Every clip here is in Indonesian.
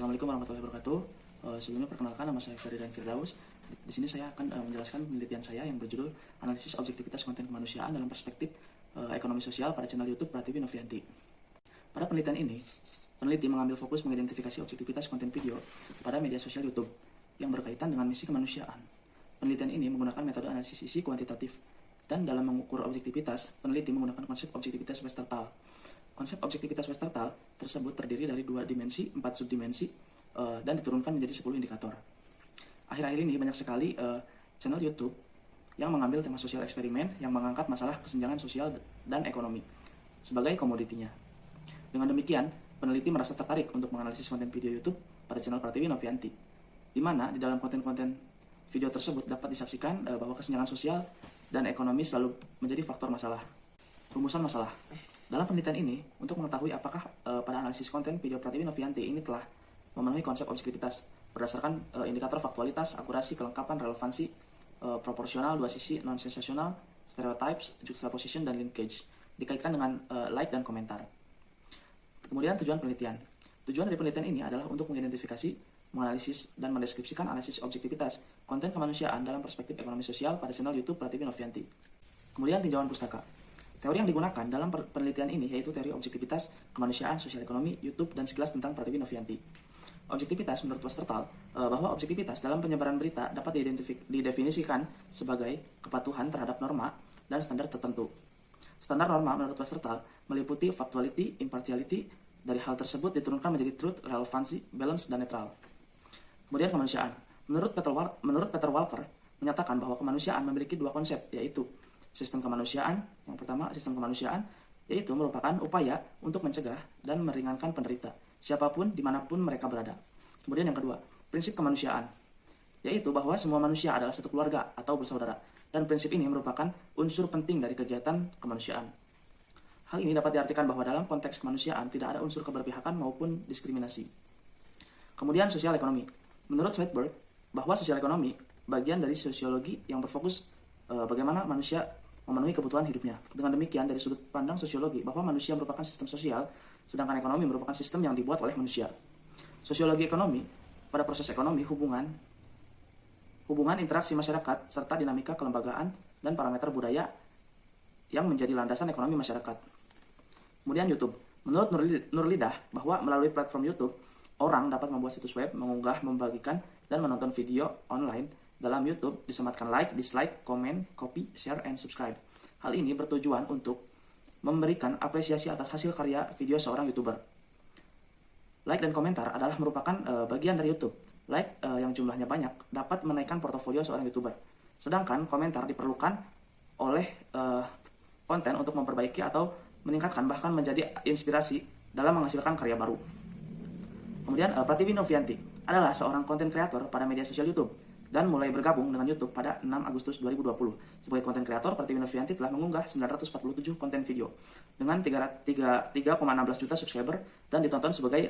Assalamualaikum warahmatullahi wabarakatuh. Sebelumnya perkenalkan, nama saya Ferdinand Firdaus. Di sini saya akan menjelaskan penelitian saya yang berjudul Analisis Objektivitas Konten Kemanusiaan dalam Perspektif Ekonomi Sosial pada channel YouTube Pratiwi Novianti. Pada penelitian ini, peneliti mengambil fokus mengidentifikasi objektivitas konten video pada media sosial YouTube yang berkaitan dengan misi kemanusiaan. Penelitian ini menggunakan metode analisis isi kuantitatif, dan dalam mengukur objektivitas, peneliti menggunakan konsep objektivitas Westerthal. Konsep objektivitas Westerthal tersebut terdiri dari 2 dimensi, 4 subdimensi, dan diturunkan menjadi 10 indikator. Akhir-akhir ini banyak sekali channel YouTube yang mengambil tema sosial eksperimen yang mengangkat masalah kesenjangan sosial dan ekonomi sebagai komoditinya. Dengan demikian, peneliti merasa tertarik untuk menganalisis konten video YouTube pada channel Pratiwi Novianti, di mana di dalam konten-konten video tersebut dapat disaksikan bahwa kesenjangan sosial dan ekonomi selalu menjadi faktor masalah. Rumusan masalah. Dalam penelitian ini, untuk mengetahui apakah pada analisis konten video Pratiwi Novianti ini telah memenuhi konsep objektivitas berdasarkan indikator faktualitas, akurasi, kelengkapan, relevansi, proporsional, dua sisi, non-sensasional, stereotypes, juxtaposition, dan linkage, dikaitkan dengan like dan komentar. Kemudian tujuan penelitian. Tujuan dari penelitian ini adalah untuk mengidentifikasi, menganalisis, dan mendeskripsikan analisis objektivitas konten kemanusiaan dalam perspektif ekonomi sosial pada channel YouTube Pratiwi Novianti. Kemudian tinjauan pustaka. Teori yang digunakan dalam penelitian ini yaitu teori objektivitas, kemanusiaan, sosial ekonomi, YouTube, dan sekilas tentang Pratiwi Novianti. Objektivitas menurut Westerthal bahwa objektivitas dalam penyebaran berita dapat didefinisikan sebagai kepatuhan terhadap norma dan standar tertentu. Standar norma menurut Westerthal meliputi factuality, impartiality. Dari hal tersebut diturunkan menjadi truth, relevansi, balance, dan netral. Kemudian kemanusiaan. Menurut Peter Walker menyatakan bahwa kemanusiaan memiliki 2 konsep, yaitu sistem kemanusiaan. Yang pertama, sistem kemanusiaan yaitu merupakan upaya untuk mencegah dan meringankan penderita, siapapun dimanapun mereka berada. Kemudian yang kedua, prinsip kemanusiaan, yaitu bahwa semua manusia adalah satu keluarga atau bersaudara, dan prinsip ini merupakan unsur penting dari kegiatan kemanusiaan. Hal ini dapat diartikan bahwa dalam konteks kemanusiaan tidak ada unsur keberpihakan maupun diskriminasi. Kemudian sosial ekonomi. Menurut Swedberg, bahwa sosial ekonomi bagian dari sosiologi yang berfokus bagaimana manusia memenuhi kebutuhan hidupnya. Dengan demikian, dari sudut pandang sosiologi, bahwa manusia merupakan sistem sosial, sedangkan ekonomi merupakan sistem yang dibuat oleh manusia. Sosiologi ekonomi, pada proses ekonomi, hubungan interaksi masyarakat, serta dinamika kelembagaan dan parameter budaya yang menjadi landasan ekonomi masyarakat. Kemudian YouTube. Menurut Nurlidah, bahwa melalui platform YouTube, orang dapat membuat situs web, mengunggah, membagikan, dan menonton video online dalam YouTube, disematkan like, dislike, komen, copy, share, and subscribe. Hal ini bertujuan untuk memberikan apresiasi atas hasil karya video seorang YouTuber. Like dan komentar adalah merupakan bagian dari YouTube. Like yang jumlahnya banyak dapat menaikkan portofolio seorang YouTuber. Sedangkan komentar diperlukan oleh konten untuk memperbaiki atau meningkatkan, bahkan menjadi inspirasi dalam menghasilkan karya baru. Kemudian Pratiwi Novianti adalah seorang konten kreator pada media sosial YouTube dan mulai bergabung dengan YouTube pada 6 Agustus 2020. Sebagai konten kreator, Pratiwi Novianti telah mengunggah 947 konten video dengan 3,16 juta subscriber dan ditonton sebagai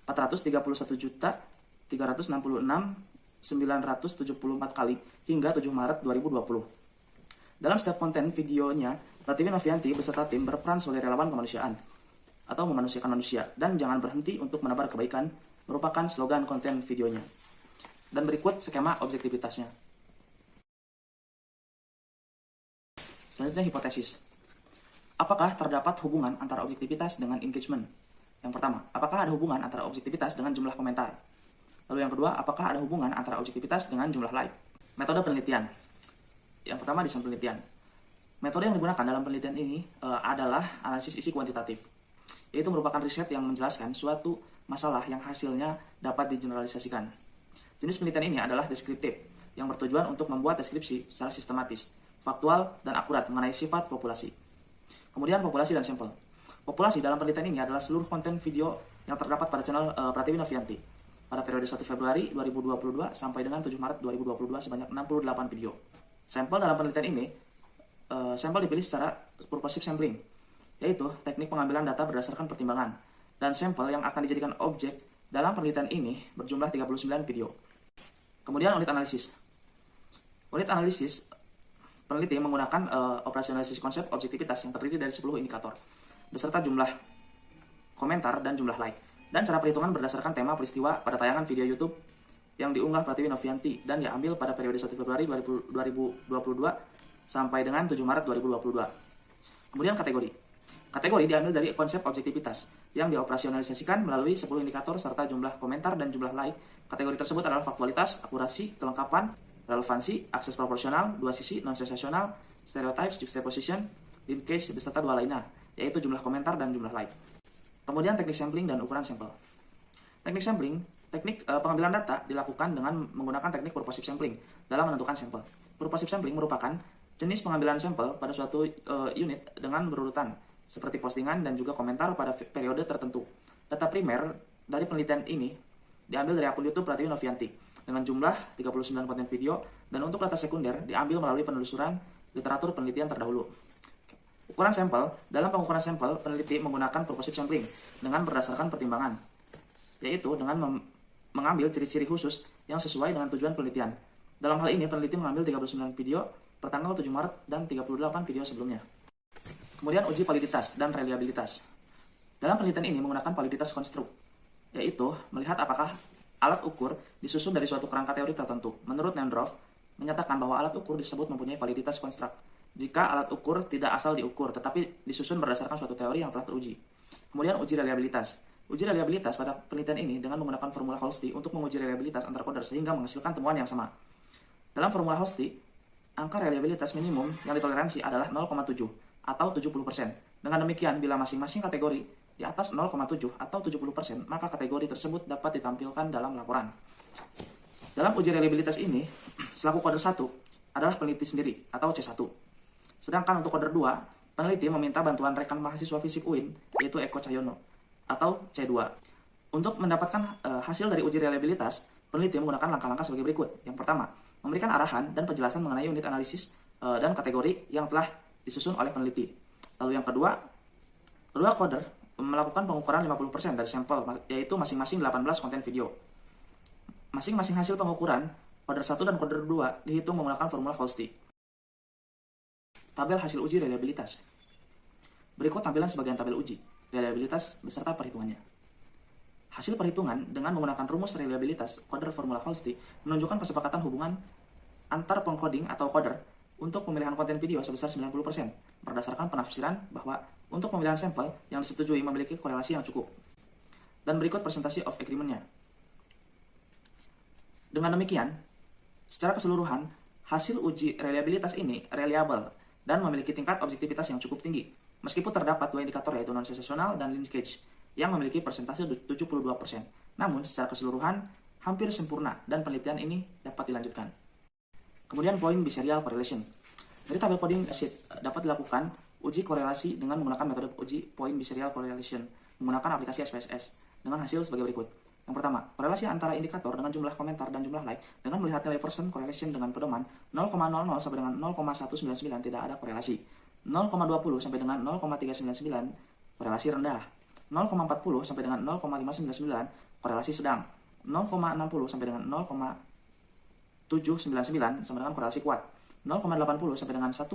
431.366.974 kali hingga 7 Maret 2020. Dalam setiap konten videonya, Pratiwi Novianti beserta tim berperan sebagai relawan kemanusiaan atau memanusiakan manusia, dan jangan berhenti untuk menebar kebaikan merupakan slogan konten videonya. Dan berikut skema objektivitasnya. Selanjutnya hipotesis. Apakah terdapat hubungan antara objektivitas dengan engagement? Yang pertama, apakah ada hubungan antara objektivitas dengan jumlah komentar? Lalu yang kedua, apakah ada hubungan antara objektivitas dengan jumlah like? Metode penelitian. Yang pertama, desain penelitian. Metode yang digunakan dalam penelitian ini adalah analisis isi kuantitatif, yaitu merupakan riset yang menjelaskan suatu masalah yang hasilnya dapat digeneralisasikan. Jenis penelitian ini adalah deskriptif, yang bertujuan untuk membuat deskripsi secara sistematis, faktual, dan akurat mengenai sifat populasi. Kemudian populasi dan sampel. Populasi dalam penelitian ini adalah seluruh konten video yang terdapat pada channel Pratiwi Novianti pada periode 1 Februari 2022 sampai dengan 7 Maret 2022 sebanyak 68 video. Sampel dalam penelitian ini, sampel dipilih secara purposive sampling, yaitu teknik pengambilan data berdasarkan pertimbangan, dan sampel yang akan dijadikan objek dalam penelitian ini berjumlah 39 video. Kemudian unit analisis. Unit analisis peneliti menggunakan operasionalisasi konsep objektivitas yang terdiri dari 10 indikator beserta jumlah komentar dan jumlah like. Dan cara perhitungan berdasarkan tema peristiwa pada tayangan video YouTube yang diunggah Pratiwi Novianti dan diambil pada periode 1 Februari 2022 sampai dengan 7 Maret 2022. Kemudian kategori. Kategori diambil dari konsep objektivitas yang dioperasionalisasikan melalui 10 indikator serta jumlah komentar dan jumlah like. Kategori tersebut adalah faktualitas, akurasi, kelengkapan, relevansi, akses proporsional, dua sisi, non-sensasional, stereotypes, juxtaposition, linkage, beserta dua lainnya, yaitu jumlah komentar dan jumlah like. Kemudian teknik sampling dan ukuran sampel. Teknik sampling, teknik pengambilan data dilakukan dengan menggunakan teknik purposive sampling dalam menentukan sampel. Purposive sampling merupakan jenis pengambilan sampel pada suatu unit dengan berurutan, seperti postingan dan juga komentar pada periode tertentu. Data primer dari penelitian ini diambil dari akun YouTube Pratiwi Novianti dengan jumlah 39 konten video, dan untuk data sekunder diambil melalui penelusuran literatur penelitian terdahulu. Ukuran sampel. Dalam pengukuran sampel, peneliti menggunakan purposive sampling dengan berdasarkan pertimbangan, yaitu dengan mengambil ciri-ciri khusus yang sesuai dengan tujuan penelitian. Dalam hal ini, peneliti mengambil 39 video pertanggal 7 Maret dan 38 video sebelumnya. Kemudian uji validitas dan reliabilitas. Dalam penelitian ini menggunakan validitas konstruk, yaitu melihat apakah alat ukur disusun dari suatu kerangka teori tertentu. Menurut Nendorf, menyatakan bahwa alat ukur disebut mempunyai validitas konstruk jika alat ukur tidak asal diukur, tetapi disusun berdasarkan suatu teori yang telah teruji. Kemudian uji reliabilitas. Uji reliabilitas pada penelitian ini dengan menggunakan formula Holsti untuk menguji reliabilitas antar coder sehingga menghasilkan temuan yang sama. Dalam formula Holsti, angka reliabilitas minimum yang ditoleransi adalah 0,7 atau 70%. Dengan demikian, bila masing-masing kategori di atas 0,7 atau 70%, maka kategori tersebut dapat ditampilkan dalam laporan. Dalam uji reliabilitas ini, selaku coder 1 adalah peneliti sendiri atau C1. Sedangkan untuk coder 2, peneliti meminta bantuan rekan mahasiswa fisik UIN, yaitu Eko Cahyono, atau C2. Untuk mendapatkan hasil dari uji reliabilitas, peneliti menggunakan langkah-langkah sebagai berikut. Yang pertama, memberikan arahan dan penjelasan mengenai unit analisis dan kategori yang telah disusun oleh peneliti. Lalu yang kedua coder melakukan pengukuran 50% dari sampel, yaitu masing-masing 18 konten video. Masing-masing hasil pengukuran, coder 1 dan coder 2 dihitung menggunakan formula Holsti. Tabel hasil uji reliabilitas. Berikut tampilan sebagian tabel uji reliabilitas beserta perhitungannya. Hasil perhitungan dengan menggunakan rumus reliabilitas coder formula Holsti menunjukkan kesepakatan hubungan antar pengcoding atau coder untuk pemilihan konten video sebesar 90%, berdasarkan penafsiran bahwa untuk pemilihan sampel yang disetujui memiliki korelasi yang cukup. Dan berikut presentasi of agreement-nya. Dengan demikian, secara keseluruhan, hasil uji reliabilitas ini reliable dan memiliki tingkat objektivitas yang cukup tinggi, meskipun terdapat dua indikator yaitu non-sensasional dan linkage yang memiliki persentase 72%. Namun, secara keseluruhan, hampir sempurna dan penelitian ini dapat dilanjutkan. Kemudian point biserial correlation. Dari tabel coding sheet dapat dilakukan uji korelasi dengan menggunakan metode uji point biserial correlation menggunakan aplikasi SPSS dengan hasil sebagai berikut. Yang pertama, korelasi antara indikator dengan jumlah komentar dan jumlah like dengan melihat nilai percent correlation dengan pedoman 0,00 sampai dengan 0,199 tidak ada korelasi. 0,20 sampai dengan 0,399 korelasi rendah. 0,40 sampai dengan 0,599 korelasi sedang. 0,60 sampai dengan 0,799 sama dengan korelasi kuat. 0,80 sampai dengan 1,000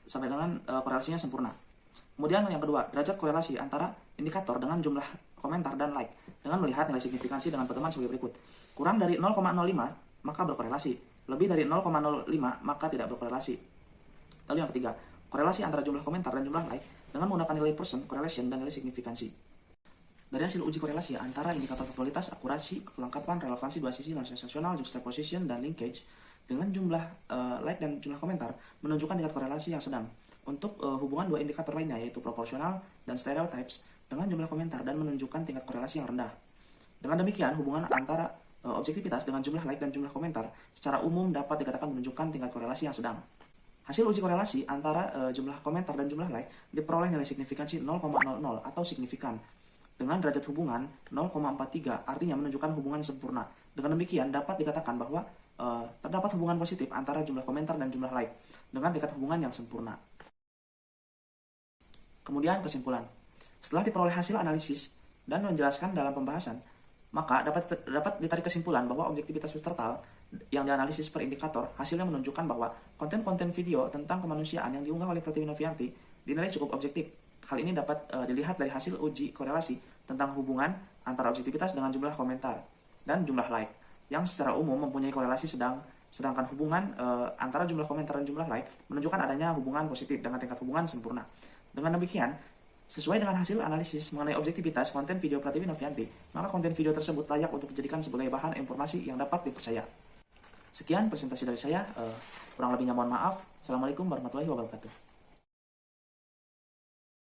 sampai dengan korelasinya sempurna. Kemudian yang kedua, derajat korelasi antara indikator dengan jumlah komentar dan like dengan melihat nilai signifikansi dengan pedoman sebagai berikut. Kurang dari 0,05 maka berkorelasi, lebih dari 0,05 maka tidak berkorelasi. Lalu yang ketiga, korelasi antara jumlah komentar dan jumlah like dengan menggunakan nilai percent correlation dan nilai signifikansi. Dari hasil uji korelasi antara indikator faktualitas, akurasi, kelengkapan, relevansi dua sisi, non-sensasional, juxtaposition, dan linkage dengan jumlah like dan jumlah komentar menunjukkan tingkat korelasi yang sedang. Untuk hubungan dua indikator lainnya yaitu proporsional dan stereotypes dengan jumlah komentar dan menunjukkan tingkat korelasi yang rendah. Dengan demikian, hubungan antara objektivitas dengan jumlah like dan jumlah komentar secara umum dapat dikatakan menunjukkan tingkat korelasi yang sedang. Hasil uji korelasi antara jumlah komentar dan jumlah like diperoleh nilai signifikansi 0,00 atau signifikan dengan derajat hubungan 0,43, artinya menunjukkan hubungan sempurna. Dengan demikian dapat dikatakan bahwa terdapat hubungan positif antara jumlah komentar dan jumlah like dengan tingkat hubungan yang sempurna. Kemudian kesimpulan. Setelah diperoleh hasil analisis dan menjelaskan dalam pembahasan, maka dapat ditarik kesimpulan bahwa objektivitas peserta yang dianalisis per indikator hasilnya menunjukkan bahwa konten-konten video tentang kemanusiaan yang diunggah oleh Pratiwi Novianti dinilai cukup objektif. Hal ini dapat dilihat dari hasil uji korelasi tentang hubungan antara objektivitas dengan jumlah komentar dan jumlah like, yang secara umum mempunyai korelasi sedangkan hubungan antara jumlah komentar dan jumlah like menunjukkan adanya hubungan positif dengan tingkat hubungan sempurna. Dengan demikian, sesuai dengan hasil analisis mengenai objektivitas konten video Pratiwi Novianti, maka konten video tersebut layak untuk dijadikan sebagai bahan informasi yang dapat dipercaya. Sekian presentasi dari saya, kurang lebihnya mohon maaf. Assalamualaikum warahmatullahi wabarakatuh.